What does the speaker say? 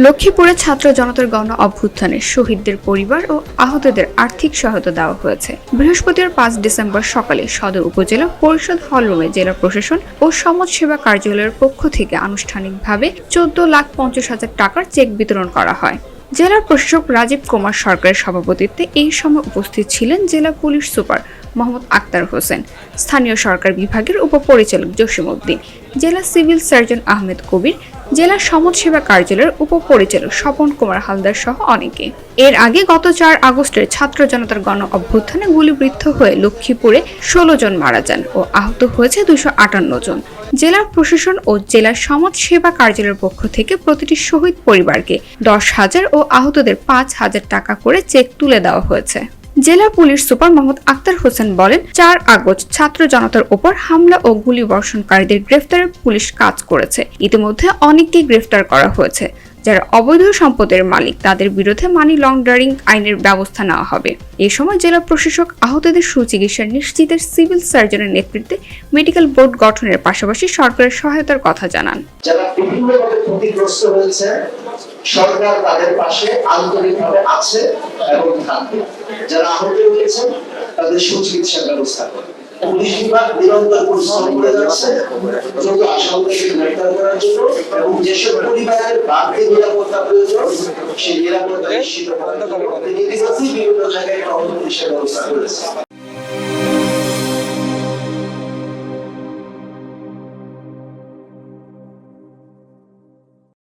লক্ষ্মীপুরে ছাত্র জনতার গণ অভ্যুত্থানে শহীদদের পরিবার ও আহতদের আর্থিক সহায়তা দেওয়া হয়েছে। বৃহস্পতিবার ৫ ডিসেম্বর সকালে সদর উপজেলা পরিষদ হলরুমে জেলা প্রশাসন ও সমাজসেবা কার্যালয়ের পক্ষ থেকে আনুষ্ঠানিকভাবে ১৪,৫০,০০০ টাকার চেক বিতরণ করা হয়। জেলা প্রশাসক রাজীব কুমার সরকারের সভাপতিত্বে এই সময় উপস্থিত ছিলেন জেলা পুলিশ সুপার মোহাম্মদ আক্তার হোসেন, স্থানীয় সরকার বিভাগের উপপরিচালক জসিম উদ্দিন, জেলা সিভিল সার্জন আহমেদ কবির, জেলা সমাজসেবা কার্যালয়ের উপপরিচালক স্বপন কুমার হালদার সহ অনেকে। এর আগে গত ৪ আগস্টের ছাত্র জনতার গণ অভ্যুত্থানে গুলিবিদ্ধ হয়ে লক্ষ্মীপুরে ১৬ জন মারা যান ও আহত হয়েছে ২৫৮ জন। জেলা প্রশাসন ও জেলা সমাজ সেবা কার্যালয়ের পক্ষ থেকে প্রতিটি শহীদ পরিবারকে ১০,০০০ ও আহতদের ৫,০০০ টাকা করে চেক তুলে দেওয়া হয়েছে। জেলা পুলিশ সুপার মোহাম্মদ আক্তার হোসেন বলেন, ৪ আগস্ট ছাত্র জনতার উপর হামলা ও গুলিবর্ষণকারীদের গ্রেফতারে পুলিশ কাজ করেছে। ইতিমধ্যে অনেককেই গ্রেফতার করা হয়েছে। যারা অবৈধ সম্পদের মালিক তাদের বিরুদ্ধে মানি লন্ডারিং আইনের ব্যবস্থা নেওয়া হবে। এই সময় জেলা প্রশাসক আহতদের সুচিকিৎসা নিশ্চিতে সিভিল সার্জনের নেতৃত্বে মেডিকেল বোর্ড গঠনের পাশাপাশি সরকারের সহায়তার কথা জানান। যারা বিভিন্নভাবে ক্ষতিগ্রস্ত হয়েছে, সরকার তাদের পাশে আন্তরিকভাবে আছে এবং থাকবে। যারা আহত হয়েছে তাদের সুচিকিৎসার ব্যবস্থা করবে। পুলিশ বিভাগ নিরন্তর পরিশ্রম করে যাচ্ছে দ্রুত আসামিদেরকে গ্রেফতার করার জন্য এবং যেসব পরিবারের বাড়তি নিরাপত্তা প্রয়োজন সেই নিরাপত্তা নিশ্চিত করার জন্য বিভিন্ন জায়গায় পুলিশের ব্যবস্থা করেছে।